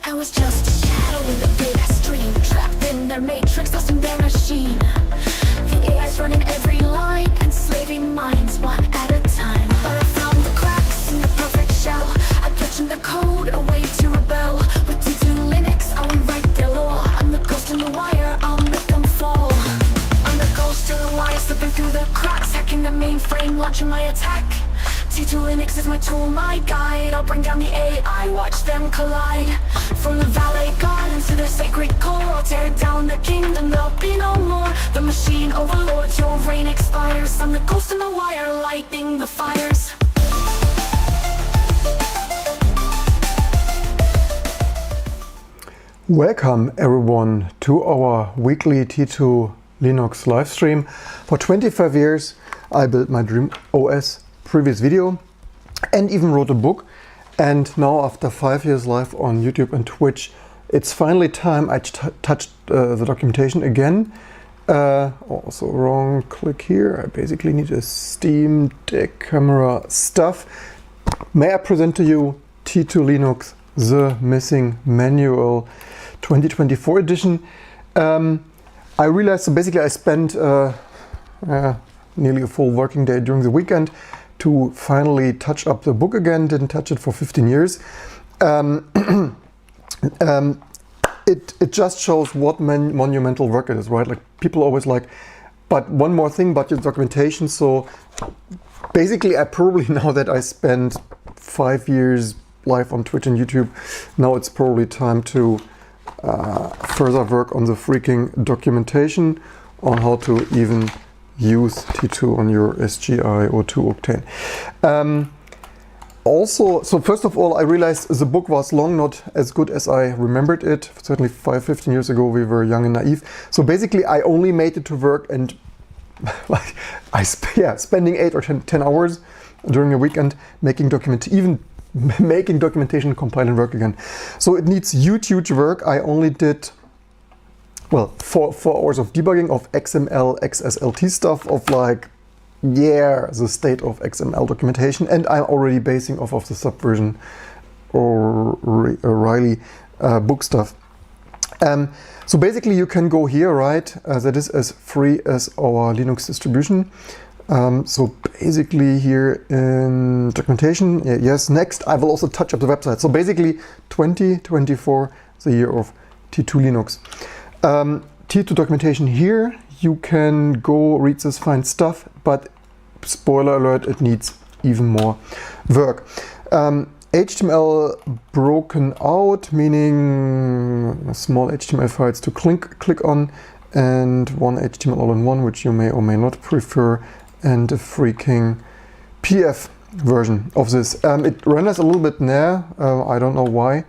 I was just a shadow in the big stream, trapped in their matrix, lost in their machine. The AI's running every line, enslaving minds one at a time. But I found the cracks in the perfect shell. I touched the code, a way to rebel. With T2 Linux, I'll rewrite their law. I'm the ghost in the wire, I'll make them fall. I'm the ghost in the wire, slipping through the cracks, hacking the mainframe, launching my attack. T2 Linux is my tool, my guide. I'll bring down the AI, watch them collide. From the valet gardens to the sacred core, I'll tear down the kingdom, there'll be no more. The machine overlords, your reign expires. I'm the ghost in the wire, lighting the fires. Welcome everyone to our weekly T2 Linux live stream. For 25 years I built my dream OS, previous video, and even wrote a book. And now after 5 years live on YouTube and Twitch, it's finally time I touched the documentation again. Also wrong click here. I basically need a Steam Deck camera stuff. May I present to you T2 Linux, the missing manual 2024 edition. I realized, so basically I spent nearly a full working day during the weekend to finally touch up the book again. Didn't touch it for 15 years. It just shows what monumental work it is, right? Like people always like, but one more thing about your documentation. So basically I probably, now that I spent 5 years live on Twitch and YouTube, now it's probably time to further work on the freaking documentation on how to even use T2 on your SGI or 2 Octane. Also, so first of all, I realized the book was long, not as good as I remembered it. Certainly 15 years ago, we were young and naive. So basically, I only made it to work, and like spending 8 or 10 hours during a weekend making documentation, compile and work again. So it needs huge work. I only did, well, 4 hours of debugging of XML, XSLT stuff, of like, the state of XML documentation, and I'm already basing off of the Subversion or O'Reilly book stuff. So basically you can go here, right? That is as free as our Linux distribution. So basically here in documentation, yes, next I will also touch up the website. So basically 2024, the year of T2 Linux. T2 documentation here, you can go read this fine stuff, but spoiler alert, it needs even more work. HTML broken out, meaning small HTML files to click on, and one HTML all-in-one, which you may or may not prefer, and a freaking PDF version of this. It renders a little bit there, I don't know why,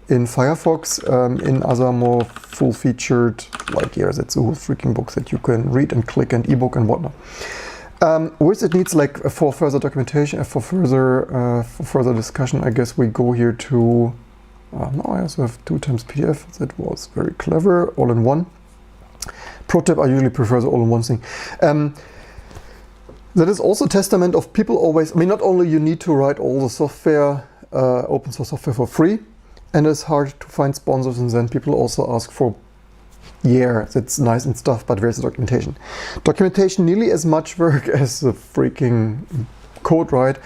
in Firefox. In other more full-featured, like here, that's a whole freaking book that you can read and click, and ebook and whatnot. With it needs, like, for further documentation, for further discussion, I guess we go here to, now I also have 2 times PDF. That was very clever, all in one. Pro tip, I usually prefer the all-in-one thing. That is also testament of people always, I mean, not only you need to write all the software, open source software for free, and it's hard to find sponsors, and then people also ask for, that's nice and stuff, but where's the documentation? Documentation nearly as much work as the freaking code, right?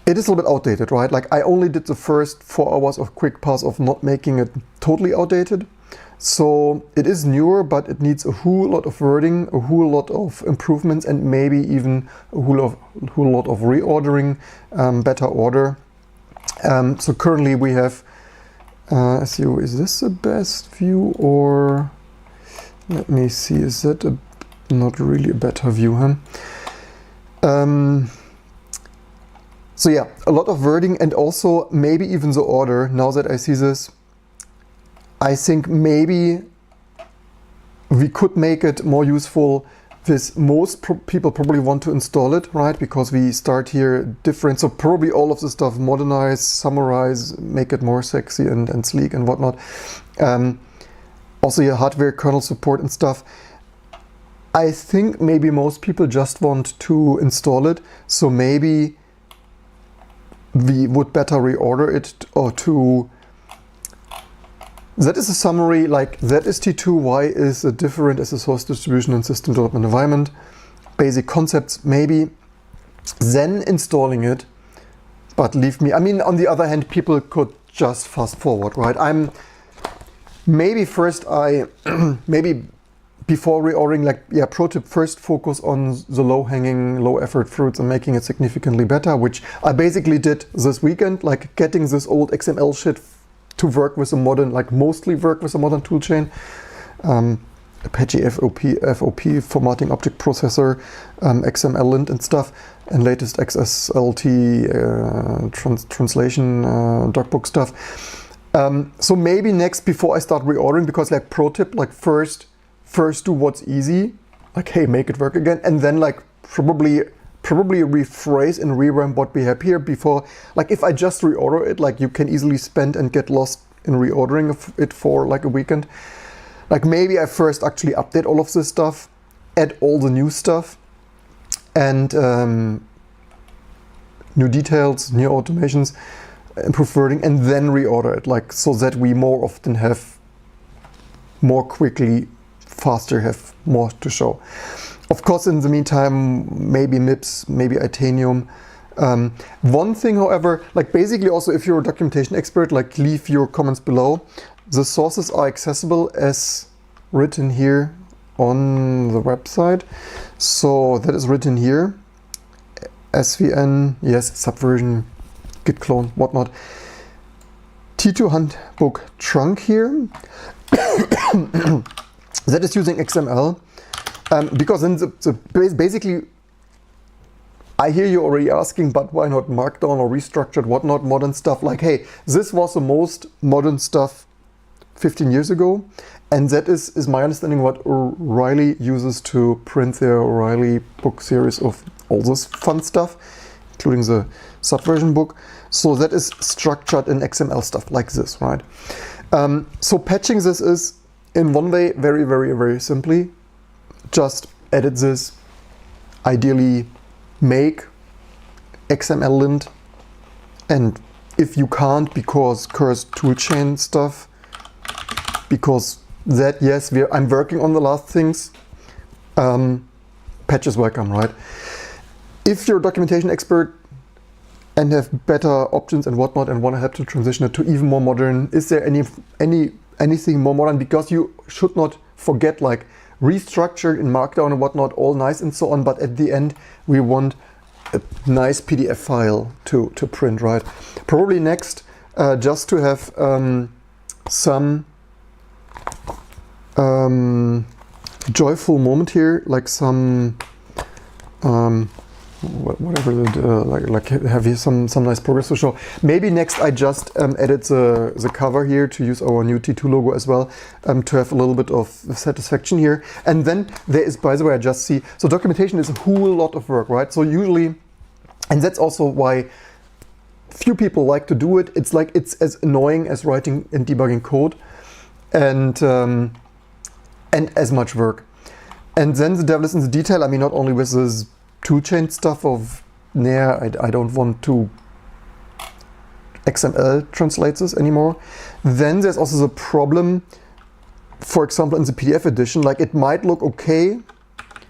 It is a little bit outdated, right? Like I only did the first 4 hours of quick pass of not making it totally outdated. So it is newer, but it needs a whole lot of wording, a whole lot of improvements, and maybe even a whole lot of reordering, better order. So currently we have, is this the best view, or let me see, is that not really a better view, huh? So yeah, a lot of wording, and also maybe even the order. Now that I see this, I think maybe we could make it more useful with most people probably want to install it, right? Because we start here different, so probably all of the stuff modernize, summarize, make it more sexy and sleek and whatnot. Also your hardware kernel support and stuff. I think maybe most people just want to install it, so maybe we would better reorder it, or to that is a summary, like that is T2, why is it different as a source distribution and system development environment, basic concepts maybe, then installing it, but leave me, I mean, on the other hand, people could just fast forward, right? Maybe before reordering, like, yeah, pro tip, first focus on the low-hanging, low-effort fruits and making it significantly better, which I basically did this weekend, like getting this old XML shit to work with a modern, like mostly work with a modern toolchain. Apache FOP formatting object processor, XML lint and stuff, and latest XSLT translation docbook stuff. So maybe next, before I start reordering, because like pro tip, like first do what's easy, like hey, make it work again, and then like probably rephrase and revamp what we have here before. Like if I just reorder it, like you can easily spend and get lost in reordering it for like a weekend. Like maybe I first actually update all of this stuff, add all the new stuff, and new details, new automations, improve wording, and then reorder it, like so that we more often have more quickly, faster, have more to show. Of course, in the meantime, maybe MIPS, maybe Itanium. One thing, however, like basically also if you're a documentation expert, like leave your comments below. The sources are accessible as written here on the website. So that is written here. SVN, yes, Subversion, Git clone, whatnot. T2 handbook trunk here. That is using XML. Because then basically, I hear you already asking, but why not Markdown or restructured, whatnot, modern stuff? Like, hey, this was the most modern stuff 15 years ago. And that is my understanding what O'Reilly uses to print their O'Reilly book series of all this fun stuff, including the Subversion book. So that is structured in XML stuff like this, right? So patching this is, in one way, very, very, very simply. Just edit this, ideally make XML lint, and if you can't, because cursed toolchain stuff, because that, yes, I'm working on the last things, patch is welcome, right? If you're a documentation expert and have better options and whatnot and want to help to transition it to even more modern, is there anything more modern? Because you should not forget, like, restructured in Markdown and whatnot, all nice and so on, but at the end we want a nice PDF file to print, right? Probably next, just to have some joyful moment here, like some whatever, like have here some nice progress to show. Maybe next I just edit the cover here to use our new T2 logo as well, to have a little bit of satisfaction here. And then there is, by the way, I just see, so documentation is a whole lot of work, right? So usually, and that's also why few people like to do it. It's like, it's as annoying as writing and debugging code, and as much work. And then the devil is in the detail. I mean, not only with this toolchain stuff of, I don't want to XML translate this anymore. Then there's also the problem, for example, in the PDF edition, like it might look okay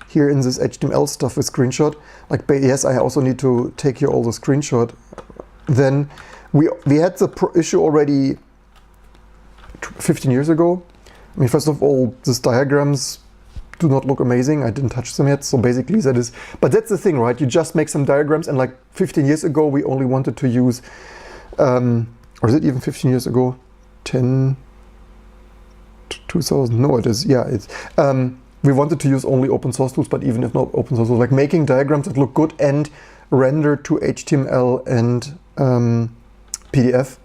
here in this HTML stuff with screenshot. Like, yes, I also need to take here all the screenshot. Then we had the issue already 15 years ago. I mean, first of all, these diagrams do not look amazing. I didn't touch them yet. So basically that is, but that's the thing, right? You just make some diagrams, and like 15 years ago, we only wanted to use, or is it even 15 years ago? 2000, no, it is, yeah. It's, we wanted to use only open source tools, but even if not open source tools, like making diagrams that look good and render to HTML and PDF.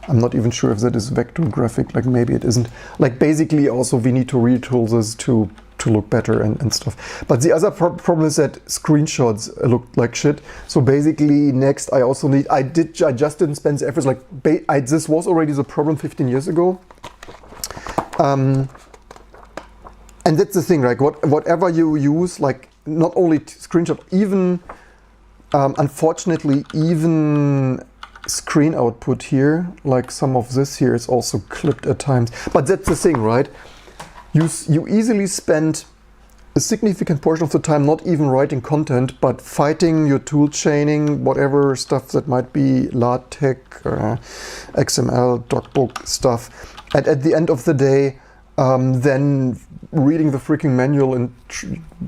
I'm not even sure if that is vector graphic, like maybe it isn't. Like basically also we need to retool this to look better and stuff. But the other problem is that screenshots look like shit. So basically next I also need, I just didn't spend the efforts, like this was already the problem 15 years ago. And that's the thing, like whatever you use, like not only screenshot, even unfortunately even screen output here, like some of this here is also clipped at times. But that's the thing, right? You easily spend a significant portion of the time not even writing content, but fighting your tool chaining, whatever stuff that might be LaTeX, XML, DocBook stuff. And at the end of the day, then reading the freaking manual and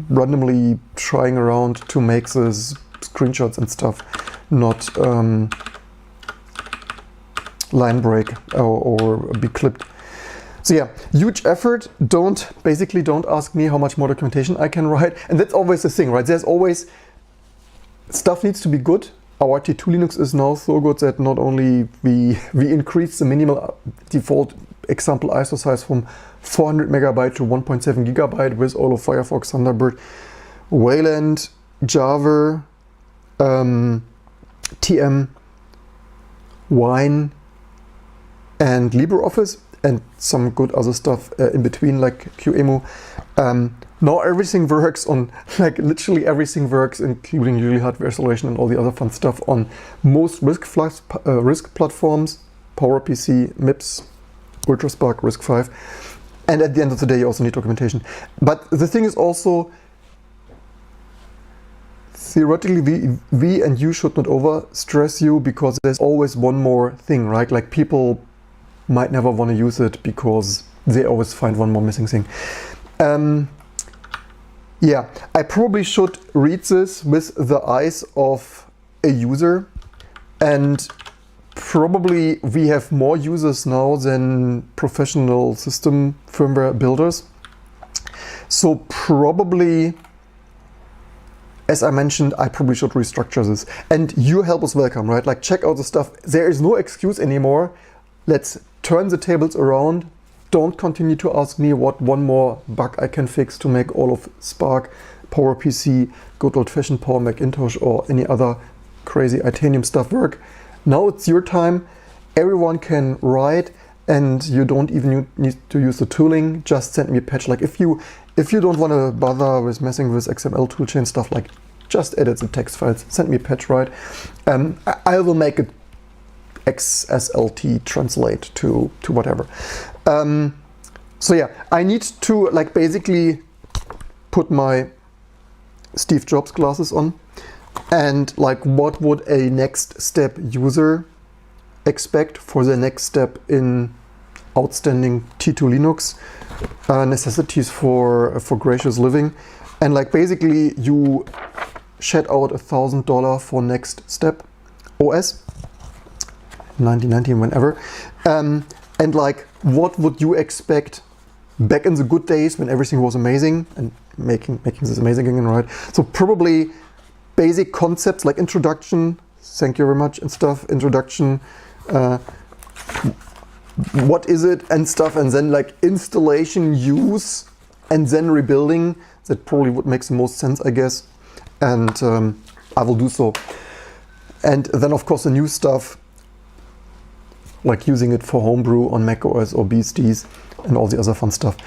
randomly trying around to make these screenshots and stuff not line break or be clipped. So yeah, huge effort. Basically don't ask me how much more documentation I can write. And that's always the thing, right? There's always, stuff needs to be good. Our T2 Linux is now so good that not only we increase the minimal default example ISO size from 400 megabyte to 1.7 gigabyte with all of Firefox, Thunderbird, Wayland, Java, TM, Wine, and LibreOffice, and some good other stuff in between, like QEMU. Now everything works on, like literally everything works, including usually hardware isolation and all the other fun stuff, on most RISC platforms, PowerPC, MIPS, UltraSPARC, RISC-V. And at the end of the day, you also need documentation. But the thing is also, theoretically, we and you should not over-stress you, because there's always one more thing, right? Like people might never want to use it because they always find one more missing thing. Yeah, I probably should read this with the eyes of a user, and probably we have more users now than professional system firmware builders. So probably, as I mentioned, I probably should restructure this. And your help is welcome, right? Like check out the stuff. There is no excuse anymore. Let's turn the tables around. Don't continue to ask me what one more bug I can fix to make all of Spark, PowerPC, good old-fashioned Power Macintosh, or any other crazy Itanium stuff work. Now it's your time. Everyone can write, and you don't even need to use the tooling. Just send me a patch. Like if you don't want to bother with messing with XML toolchain stuff, like just edit the text files, send me a patch, right? I will make it XSLT translate to whatever. So yeah, I need to like basically put my Steve Jobs glasses on, and like what would a next step user expect for the next step in outstanding T2 Linux necessities for gracious living. And like basically you shed out $1,000 for next step OS 1919 whenever, and like what would you expect back in the good days when everything was amazing, and making this amazing again, right? So probably basic concepts like introduction, thank you very much, and stuff, introduction, what is it and stuff, and then like installation, use, and then rebuilding. That probably would make the most sense, I guess, and I will do so. And then of course the new stuff, like using it for homebrew on macOS or BSDs and all the other fun stuff.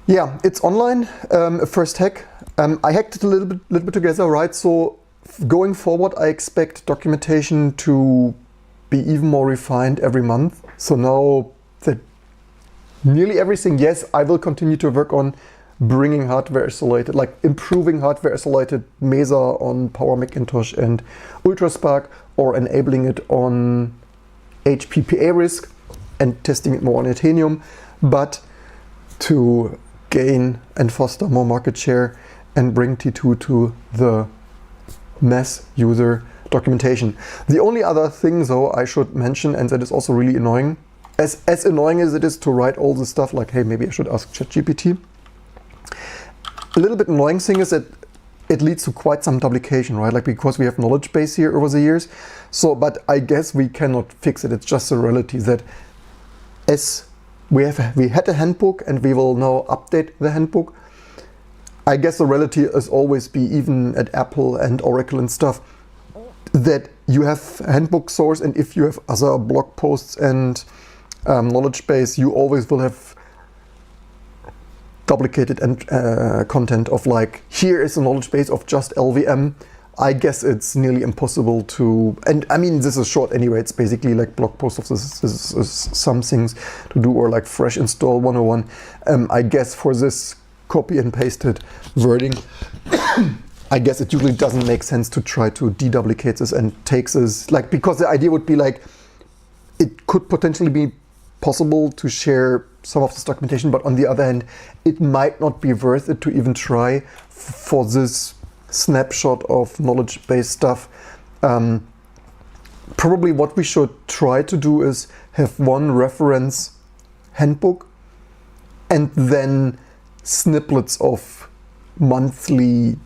Yeah, it's online, a first hack. I hacked it a little bit together, right? So going forward, I expect documentation to be even more refined every month. So now that nearly everything, yes, I will continue to work on bringing hardware isolated, like improving hardware isolated Mesa on Power Macintosh and UltraSPARC, or enabling it on HPPA RISC and testing it more on Itanium, but to gain and foster more market share and bring T2 to the mass user documentation. The only other thing though I should mention, and that is also really annoying, as annoying as it is to write all this stuff, like hey, maybe I should ask ChatGPT. A little bit annoying thing is that it leads to quite some duplication, right? Like because we have knowledge base here over the years. So, but I guess we cannot fix it. It's just a reality that as we had a handbook and we will now update the handbook. I guess the reality is always be, even at Apple and Oracle and stuff, that you have a handbook source, and if you have other blog posts and knowledge base, you always will have duplicated and content of like, here is a knowledge base of just LVM. I guess it's nearly impossible to, and I mean, this is short anyway, it's basically like blog post of this is some things to do, or like fresh install 101. I guess for this copy and pasted wording, I guess it usually doesn't make sense to try to deduplicate this and take this, like, because the idea would be like, it could potentially be possible to share some of this documentation, but on the other hand, it might not be worth it to even try for this snapshot of knowledge-based stuff. Probably what we should try to do is have one reference handbook and then snippets of monthly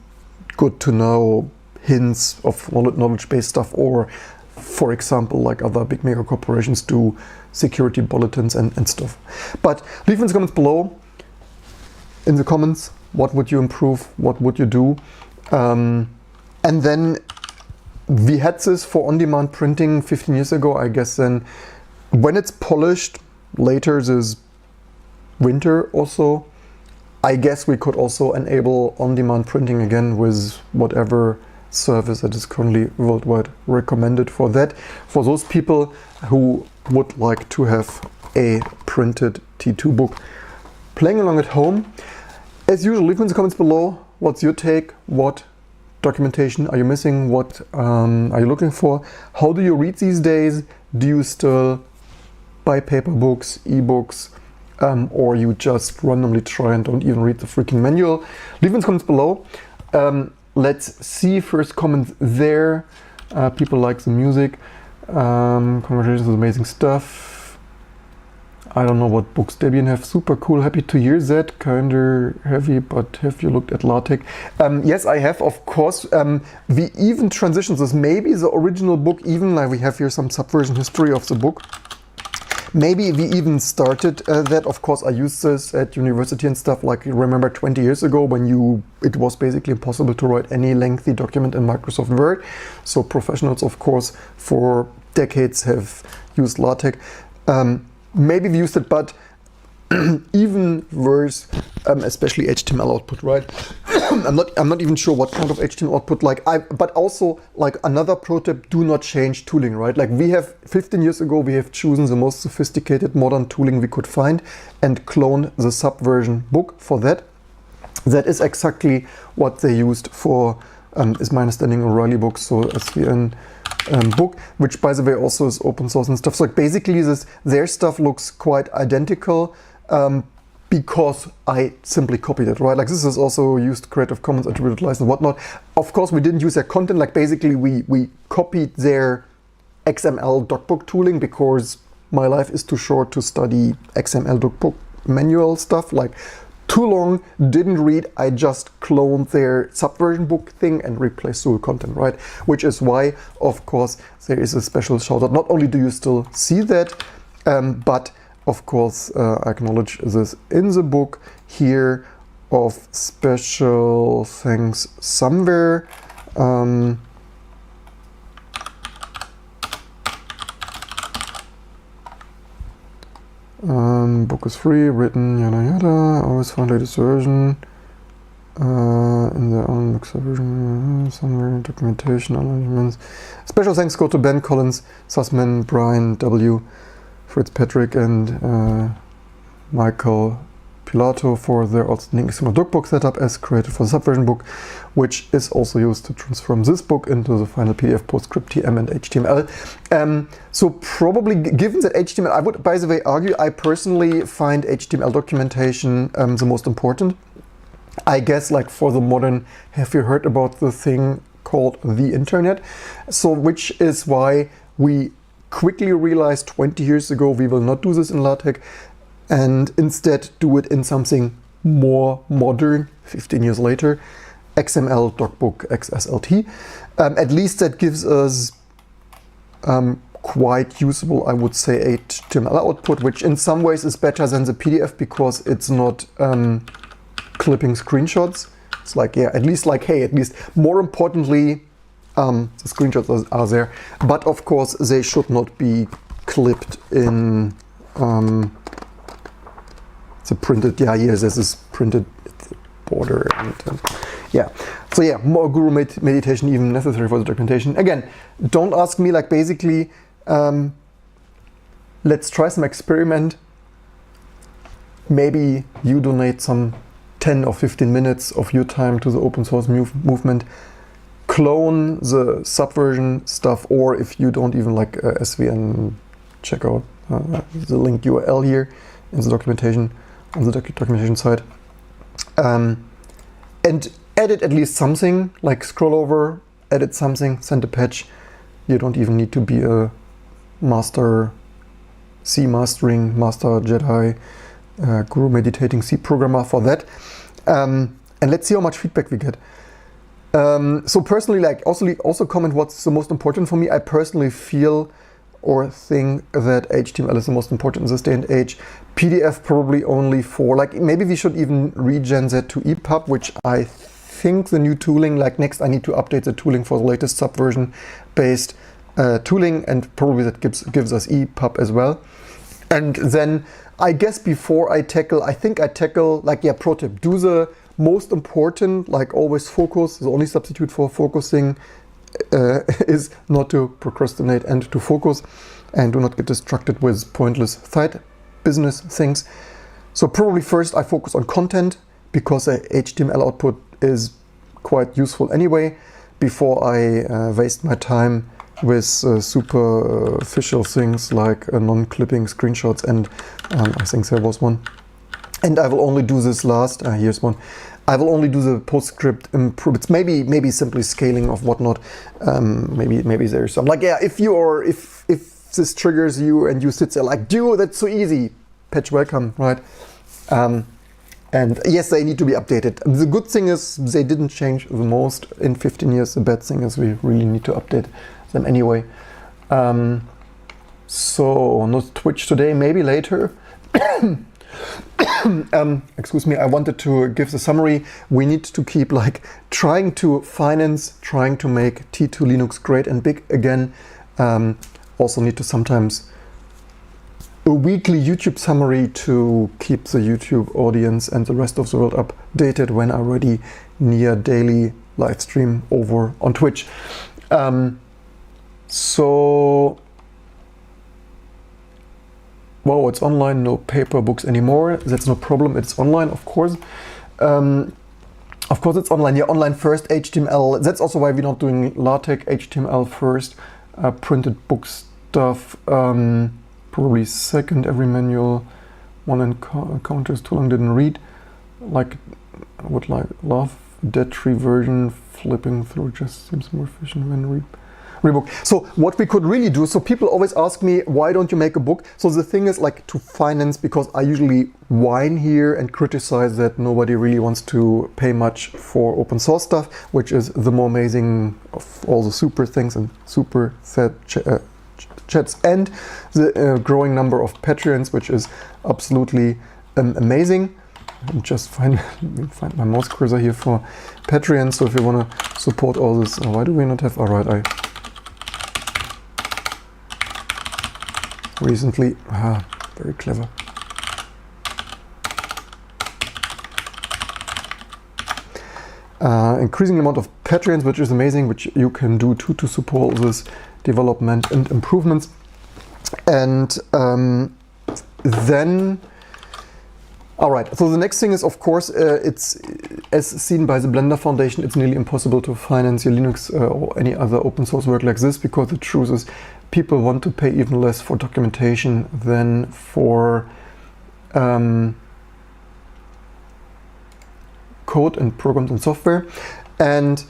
good to know hints of knowledge-based stuff, or for example, like other big mega corporations do, security bulletins and stuff. But leave in the comments below, in the comments, what would you improve, what would you do? And then we had this for on-demand printing 15 years ago, I guess. Then when it's polished later this winter or so, I guess we could also enable on-demand printing again with whatever service that is currently worldwide recommended for that. For those people who would like to have a printed T2 book playing along at home. As usual, leave in the comments below, what's your take? What documentation are you missing? What are you looking for? How do you read these days? Do you still buy paper books, ebooks, or you just randomly try and don't even read the freaking manual? Leave in the comments below. Let's see first comments there. People like the music. Congratulations with amazing stuff. I don't know what books Debian have. Super cool. Happy to hear that. Kinda heavy, but have you looked at LaTeX? Yes, I have, of course. We even transitioned this. Maybe the original book, even like we have here some subversion history of the book. Maybe we even started that. Of course, I used this at university and stuff. Like, remember 20 years ago when it was basically impossible to write any lengthy document in Microsoft Word. So professionals, of course, for decades have used LaTeX. Maybe we used it, but even worse, especially HTML output, right? I'm not even sure what kind of HTML output, but also like another pro tip, do not change tooling, right? Like we have 15 years ago, we have chosen the most sophisticated modern tooling we could find and cloned the Subversion book for that. That is exactly what they used for, is my understanding, O'Reilly books, so SVN book, which by the way also is open source and stuff. So like basically their stuff looks quite identical, because I simply copied it, right? Like this is also used Creative Commons attributed license and whatnot. Of course, we didn't use their content. Like basically we copied their XML docbook tooling because my life is too short to study XML docbook manual stuff. Like too long, didn't read. I just cloned their Subversion book thing and replaced the content, right? Which is why, of course, there is a special shout out. Not only do you still see that, but of course, I acknowledge this in the book here of special thanks somewhere. Book is free, written, yada yada, always find latest version. In their own mixer version, somewhere, documentation, arrangements. Special thanks go to Ben Collins, Sussman, Brian W., Fitzpatrick, and Michael Pilato for their outstanding XML docbook setup as created for the Subversion book, which is also used to transform this book into the final PDF PostScript, TM, and HTML. So probably, given that HTML, I would, by the way, argue, I personally find HTML documentation the most important. I guess, like for the modern, have you heard about the thing called the internet? So, which is why we quickly realized 20 years ago we will not do this in LaTeX and instead do it in something more modern 15 years later, XML docbook XSLT. At least that gives us quite usable, I would say, HTML output, which in some ways is better than the PDF because it's not clipping screenshots. It's like, yeah, at least like, hey, at least more importantly, the screenshots are there, but of course they should not be clipped in the printed, yeah, yes, this is printed border, and yeah. So yeah, more guru meditation even necessary for the documentation. Again, don't ask me, like basically, let's try some experiment. Maybe you donate some 10 or 15 minutes of your time to the open source movement, clone the Subversion stuff, or if you don't even like SVN, check out the link URL here in the documentation, on the documentation side. And edit at least something, like scroll over, edit something, send a patch. You don't even need to be a master C mastering, master Jedi, guru meditating C programmer for that. And let's see how much feedback we get. So personally, like also comment what's the most important for me. I personally feel or think that HTML is the most important in this day and age. PDF probably only for, like, maybe we should even regen that to EPUB, which I think the new tooling, like next I need to update the tooling for the latest Subversion based tooling, and probably that gives us EPUB as well. And then I guess before I tackle, like, yeah, pro tip, do the most important, like always focus. The only substitute for focusing is not to procrastinate and to focus, and do not get distracted with pointless side business things. So probably first I focus on content, because the HTML output is quite useful anyway, before I waste my time with superficial things like non-clipping screenshots, and I think there was one. And I will only do this last, here's one. I will only do the PostScript improvements, maybe simply scaling of whatnot. Maybe there's some, like, yeah, if this triggers you and you sit there like, dude, that's so easy, patch welcome, right? And yes, they need to be updated. The good thing is they didn't change the most in 15 years. The bad thing is we really need to update them anyway. So not Twitch today, maybe later. Excuse me, I wanted to give the summary. We need to keep like trying to make T2 Linux great and big again. Also need to sometimes a weekly YouTube summary to keep the YouTube audience and the rest of the world updated when I'm already near daily live stream over on Twitch. So, wow, it's online, no paper books anymore. That's no problem, it's online, of course. Of course it's online, yeah, online first, HTML. That's also why we're not doing LaTeX, HTML first, printed book stuff, probably second, every manual, one encounters too long, didn't read. Like, I would love that tree version, flipping through just seems more efficient when rebook. So what we could really do, so people always ask me, why don't you make a book? So the thing is, like, to finance, because I usually whine here and criticize that nobody really wants to pay much for open source stuff, which is the more amazing of all the super things and super fat chats, and the growing number of Patreons, which is absolutely amazing. Just find my mouse cursor here for Patreon. So if you want to support all this, why do we not have? All right, recently, very clever. Increasing amount of Patreons, which is amazing, which you can do too to support this development and improvements. And then, all right, so the next thing is, of course, it's as seen by the Blender Foundation, it's nearly impossible to finance your Linux or any other open source work like this, because the truth is people want to pay even less for documentation than for code and programs and software. And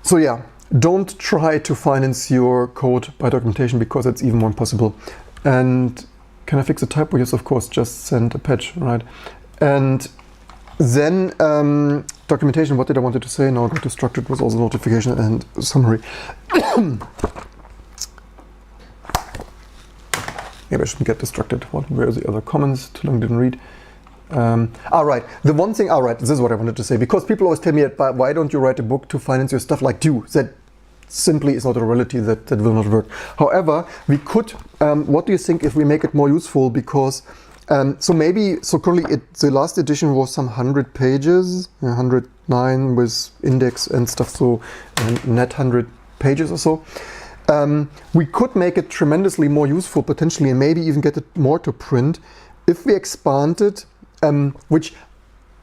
so yeah, don't try to finance your code by documentation, because it's even more impossible. And can I fix a typo? Yes, of course, just send a patch, right? And then documentation, what did I wanted to say? Now I got distracted with all the notification and summary. Maybe I shouldn't get distracted. Where are the other comments? Too long didn't read. All right, the one thing, all right, this is what I wanted to say, because people always tell me, why don't you write a book to finance your stuff? Like, that simply is not a reality, that will not work. However, we could, what do you think if we make it more useful? Because So maybe, so currently the last edition was some 100 pages, 109 with index and stuff, so net 100 pages or so. We could make it tremendously more useful potentially, and maybe even get it more to print if we expand it, which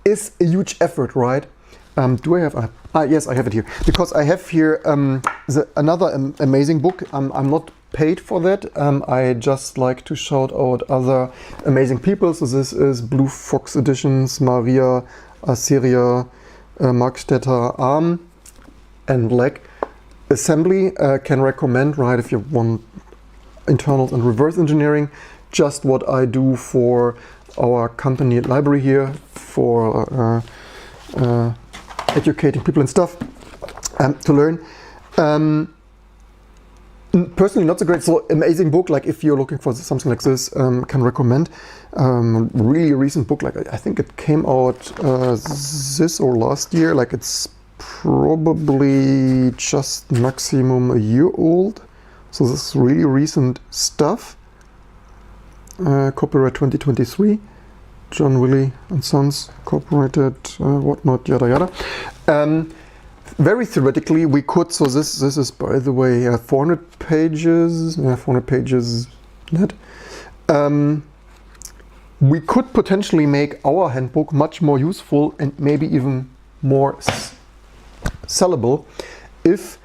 is a huge effort, right? Do I have, yes, I have it here, because I have here another amazing book. I'm not paid for that. I just like to shout out other amazing people. So this is Blue Fox Editions, Maria Asiria, Markstetter, ARM, and LEC. Assembly can recommend, right, if you want internals and reverse engineering, just what I do for our company library here for educating people and stuff to learn. Personally, not so great. So amazing book. Like if you're looking for something like this, can recommend. Really recent book. Like I think it came out this or last year. Like it's probably just maximum a year old. So this is really recent stuff. Copyright 2023. John Wiley and Sons, copyrighted, whatnot, yada yada. Very theoretically, we could, so this is, by the way, 400 pages, 400 pages net. We could potentially make our handbook much more useful and maybe even more sellable if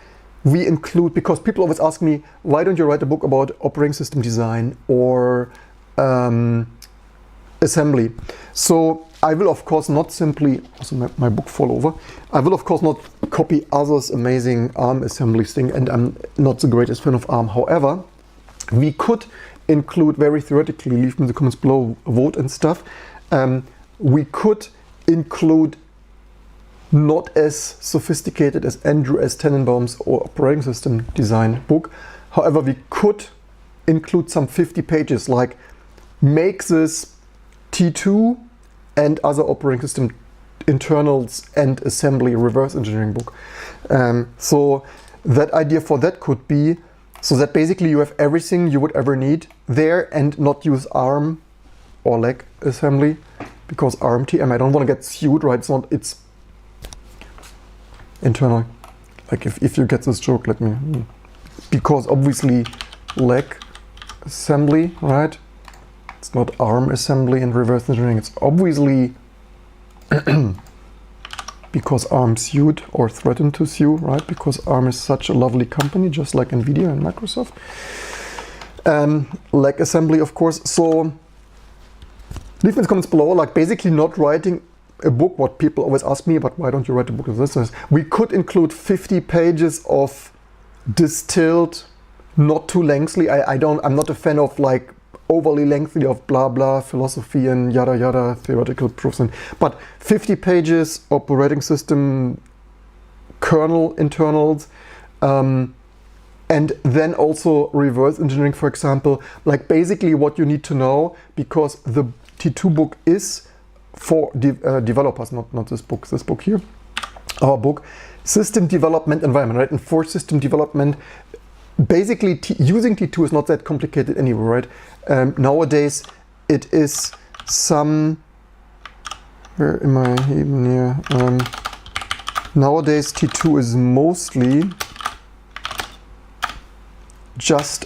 we include, because people always ask me, why don't you write a book about operating system design or assembly? So I will of course not simply, also my book fall over, I will of course not copy others' amazing ARM assembly thing, and I'm not the greatest fan of ARM. However, we could include, very theoretically, leave me in the comments below, vote and stuff, we could include not as sophisticated as Andrew S. Tenenbaum's or operating system design book. However, we could include some 50 pages, like make this T2 and other operating system internals and assembly reverse engineering book. So that idea for that could be, so that basically you have everything you would ever need there and not use ARM or LEC assembly, because ARM-TM, I don't want to get sued, right? It's internal. Like if you get this joke, let me, because obviously LEC assembly, right? It's not ARM assembly and reverse engineering. It's obviously because ARM sued or threatened to sue, right? Because ARM is such a lovely company, just like NVIDIA and Microsoft. LEC assembly, of course. So leave in the comments below, like basically not writing a book, what people always ask me, but why don't you write a book of this? We could include 50 pages of distilled, not too lengthy. I'm not a fan of like overly lengthy of blah blah philosophy and yada yada theoretical proofs, but 50 pages operating system kernel internals, and then also reverse engineering, for example, like basically what you need to know, because the T2 book is for developers, not this book here, our book, system development environment, right? And for system development, basically using T2 is not that complicated anyway, right? Nowadays it is some, where am I even here? Nowadays T2 is mostly just,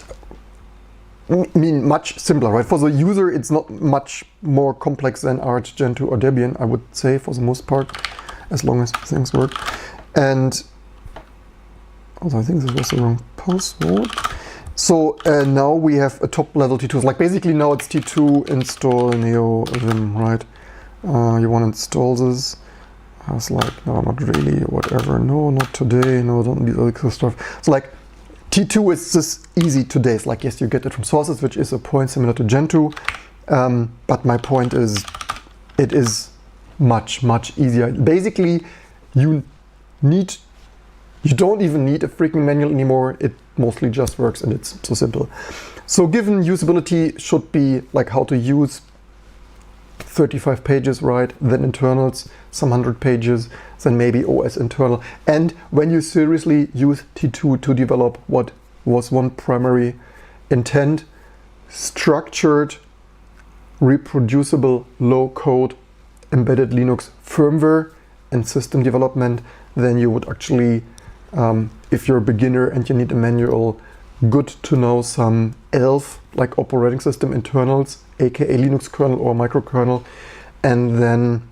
I mean, much simpler, right? For the user, it's not much more complex than Arch, Gentoo, or Debian, I would say, for the most part, as long as things work. And also, I think this was the wrong password. So now we have a top level T2. Like basically now it's T2 install Neo Vim, right? You want to install this? I was like, no, not really, whatever. No, not today. No, don't need all this stuff. So like T2 is just easy today. It's like, yes, you get it from sources, which is a point similar to Gentoo. But my point is, it is much, much easier. Basically, you don't even need a freaking manual anymore. It mostly just works and it's so simple. So given usability should be like how to use 35 pages, right? Then internals, some 100 pages, then maybe OS internal. And when you seriously use T2 to develop what was one primary intent, structured reproducible, low-code, embedded Linux firmware and system development, then you would actually, if you're a beginner and you need a manual, good to know some ELF, like operating system internals, aka Linux kernel or microkernel, and then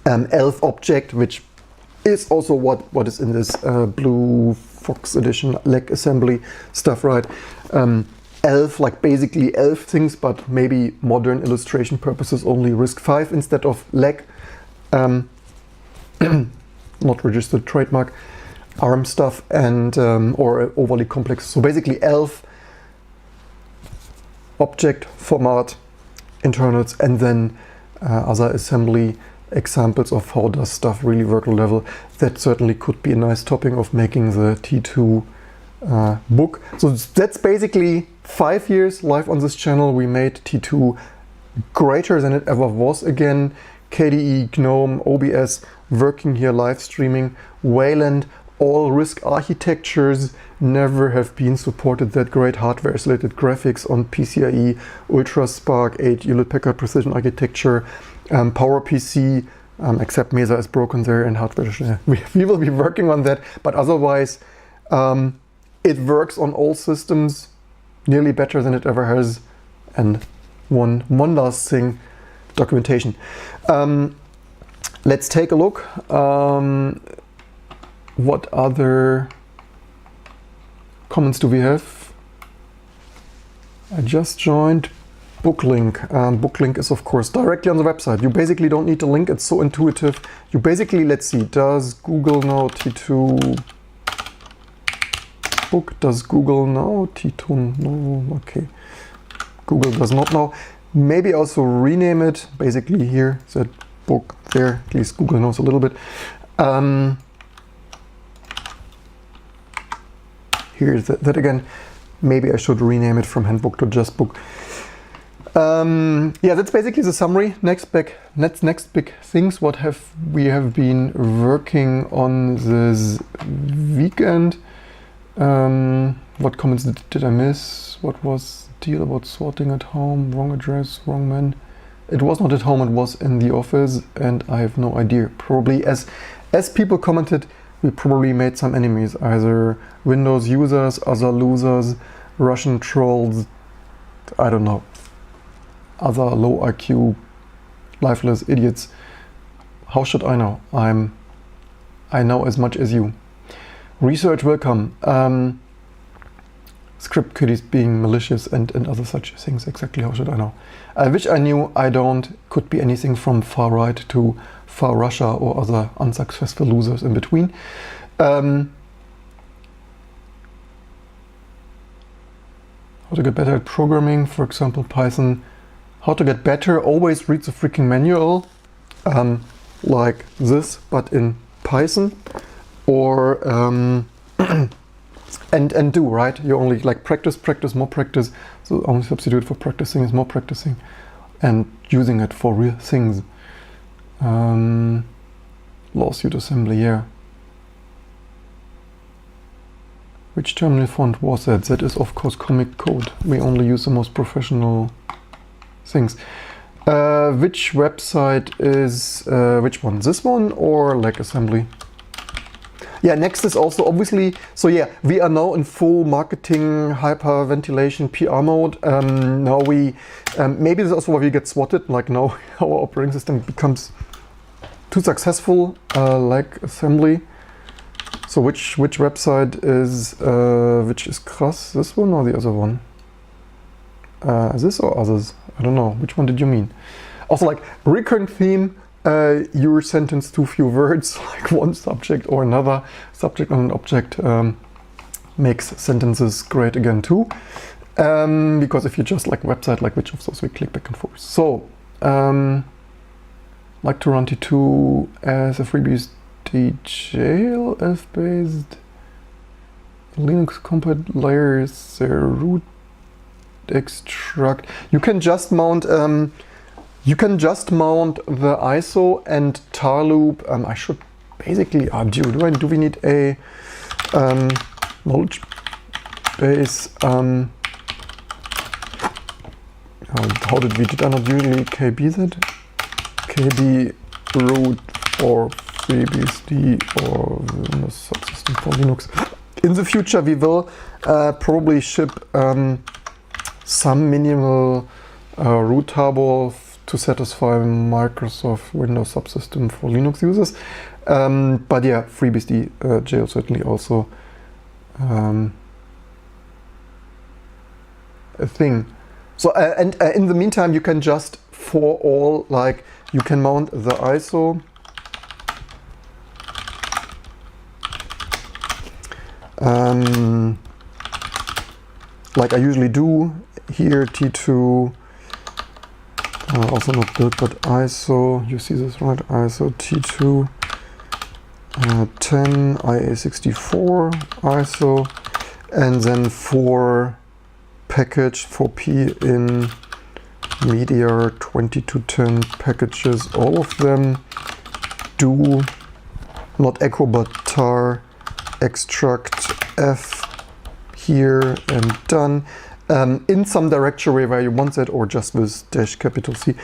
ELF object, which is also what is in this Blue Fox edition, LEC assembly stuff, right? ELF, like basically ELF things, but maybe modern illustration purposes only RISC-V instead of LEC. Not registered trademark. ARM stuff and or overly complex. So basically ELF, object, format, internals, and then other assembly examples of how does stuff really work on level. That certainly could be a nice topic of making the T2 book. So that's basically 5 years live on this channel. We made T2 greater than it ever was again. KDE, GNOME, OBS, working here, live streaming, Wayland, all RISC architectures never have been supported that great hardware isolated graphics on PCIe, UltraSPARC, 8 Hewlett-Packard Precision Architecture, PowerPC, except Mesa is broken there and hardware. We will be working on that, but otherwise it works on all systems nearly better than it ever has. And one last thing, documentation. Let's take a look. What other comments do we have? I just joined Booklink. Booklink is of course directly on the website. You basically don't need a link, it's so intuitive. You basically, let's see, does Google know T2 book? Does Google know T2? No, okay. Google does not know. Maybe also rename it, basically here, that book there, at least Google knows a little bit. Here's that again. Maybe I should rename it from handbook to just book. Yeah, that's basically the summary. Next big things. What we have been working on this weekend? What comments did I miss? What was the deal about sorting at home? Wrong address, wrong man. It was not at home. It was in the office, and I have no idea. Probably as people commented, we probably made some enemies, either Windows users, other losers, Russian trolls, I don't know, other low IQ, lifeless idiots. How should I know? I know as much as you. Research will come. Script kiddies being malicious and other such things. Exactly, how should I know? I wish I knew. I don't. Could be anything from far right to far Russia or other unsuccessful losers in between. How to get better at programming, for example, Python. How to get better, always read the freaking manual, like this, but in Python, or and do, right? You only like practice, more practice. So the only substitute for practicing is more practicing and using it for real things. Lawsuit assembly, yeah. Which terminal font was that? That is of course Comic Code. We only use the most professional things. Which website is, which one? This one or LEC assembly? Yeah, next is also obviously, so yeah, we are now in full marketing, hyperventilation, PR mode. Now we, maybe this is also why we get swatted, like now our operating system becomes too successful, like assembly. So which website is, which is krass, this one or the other one? This or others? I don't know, which one did you mean? Also like recurrent theme, your sentence too few words, like one subject or another subject and an object makes sentences great again too. Because if you just like website, like which of those we click back and forth. So, like to run T2 as a FreeBSD JLF based Linux compiler is a root extract. You can just mount the ISO and tar loop. I should basically do we need a knowledge base? how did I not usually KB that? KB root for FreeBSD or Windows subsystem for Linux. In the future, we will probably ship some minimal root table to satisfy Microsoft Windows subsystem for Linux users. But yeah, FreeBSD jail certainly also a thing. So and in the meantime, you can just for all, like, you can mount the ISO. Like I usually do here, T2, also not built, but ISO, you see this right, ISO T2, 10, IA64 ISO, and then for package for P in Meteor 2210 packages, all of them do not echo but tar extract F here and done in some directory where you want it, or just with dash capital C.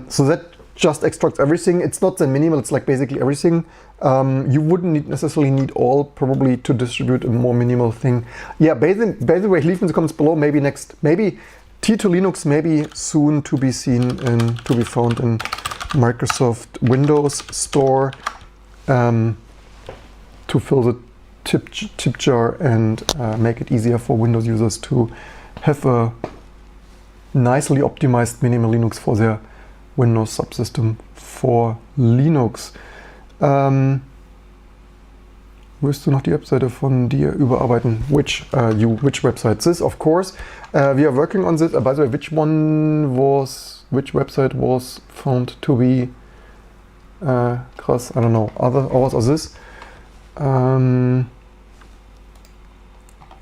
So that just extracts everything. It's not the minimal, it's like basically everything. You wouldn't necessarily need all, probably, to distribute a more minimal thing. Yeah, by the way, leave in the comments below, maybe T2 Linux, maybe soon to be seen and to be found in Microsoft Windows Store, to fill the tip jar and make it easier for Windows users to have a nicely optimized minimal Linux for their Windows subsystem for Linux. Wirst du noch die Webseite von dir überarbeiten? Which website? This, of course. We are working on this. By the way, which website was found to be krass? I don't know. Ours or this?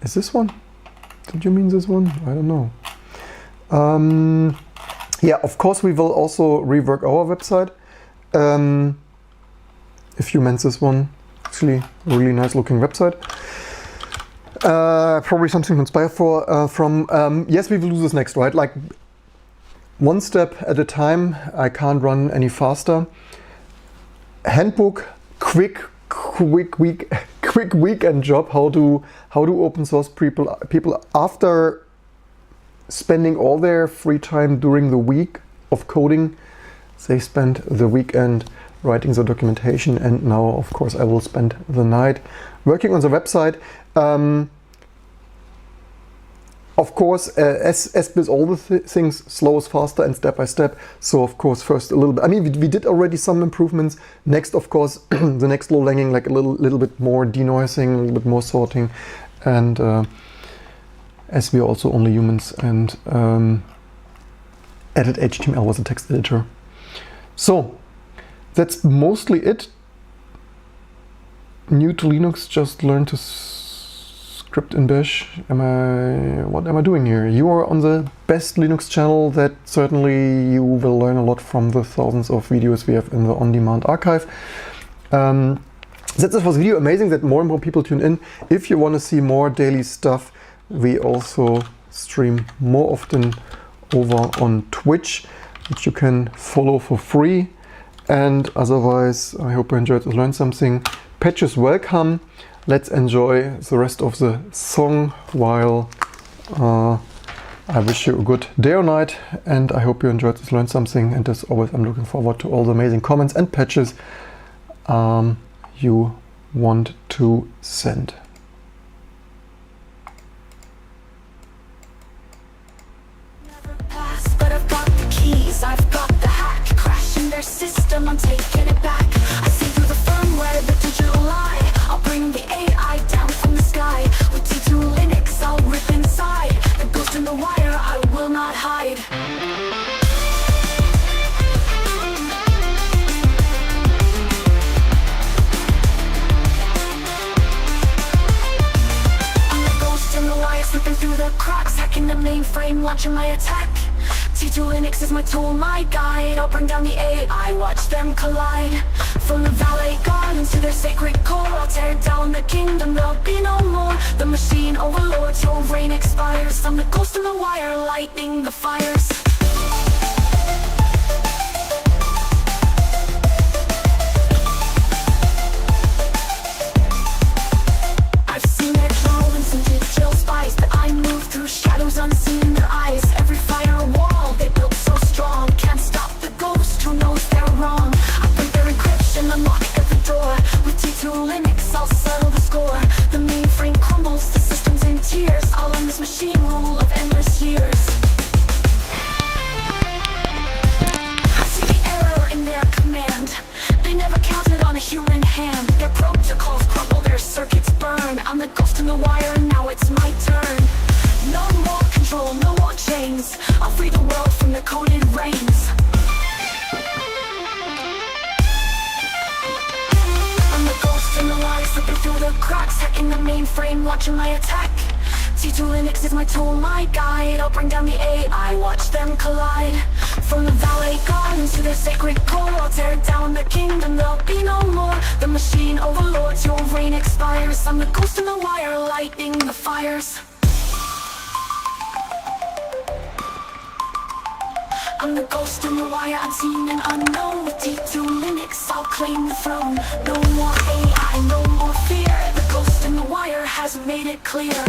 Is this one? Did you mean this one? I don't know. Yeah, of course we will also rework our website. If you meant this one, actually a really nice looking website. Probably something to inspire from. Yes, we will do this next, right? Like one step at a time. I can't run any faster. Handbook, quick weekend job. How do open source people after spending all their free time during the week of coding, they spend the weekend writing the documentation, and now of course I will spend the night working on the website. Of course, as with all the things, slow is faster and step by step. So of course, first a little bit. I mean, we did already some improvements. Next, of course, the next low langing, like a little bit more denoising, a little bit more sorting, and as we are also only humans, and edit HTML was a text editor. So that's mostly it. New to Linux, just learn to script in Bash. What am I doing here? You are on the best Linux channel that certainly you will learn a lot from the thousands of videos we have in the on-demand archive. That's it for the video. Amazing that more and more people tune in. If you want to see more daily stuff, we also stream more often over on Twitch, which you can follow for free. And otherwise, I hope you enjoyed and learned something. Patches welcome. Let's enjoy the rest of the song while I wish you a good day or night, and I hope you enjoyed and learned something. And as always, I'm looking forward to all the amazing comments and patches you want to send. I've got the hack, crashing their system, I'm taking it back. I see through the firmware, the digital lie. I'll bring the AI down from the sky. With T2 Linux, I'll rip inside. The ghost in the wire, I will not hide. I'm the ghost in the wire, slipping through the cracks, hacking the mainframe, launching my attack. T2 Linux is my tool, my guide. I'll bring down the AI, watch them collide. From the valet gardens to their sacred core, I'll tear down the kingdom, there'll be no more. The machine overlords, your reign expires. I'm the ghost in the wire, lighting the fires. watching my attack. T2 Linux is my tool, my guide. I'll bring down the AI, watch them collide. From the valet gardens to their sacred core, I'll tear down their kingdom, there'll be no more. The machine overlords, your reign expires. I'm the ghost in the wire, lighting the fires. I'm the ghost in the wire, unseen and unknown. With T2 Linux, I'll claim the throne. No more AI, no more fear. The ghost in the wire has made it clear.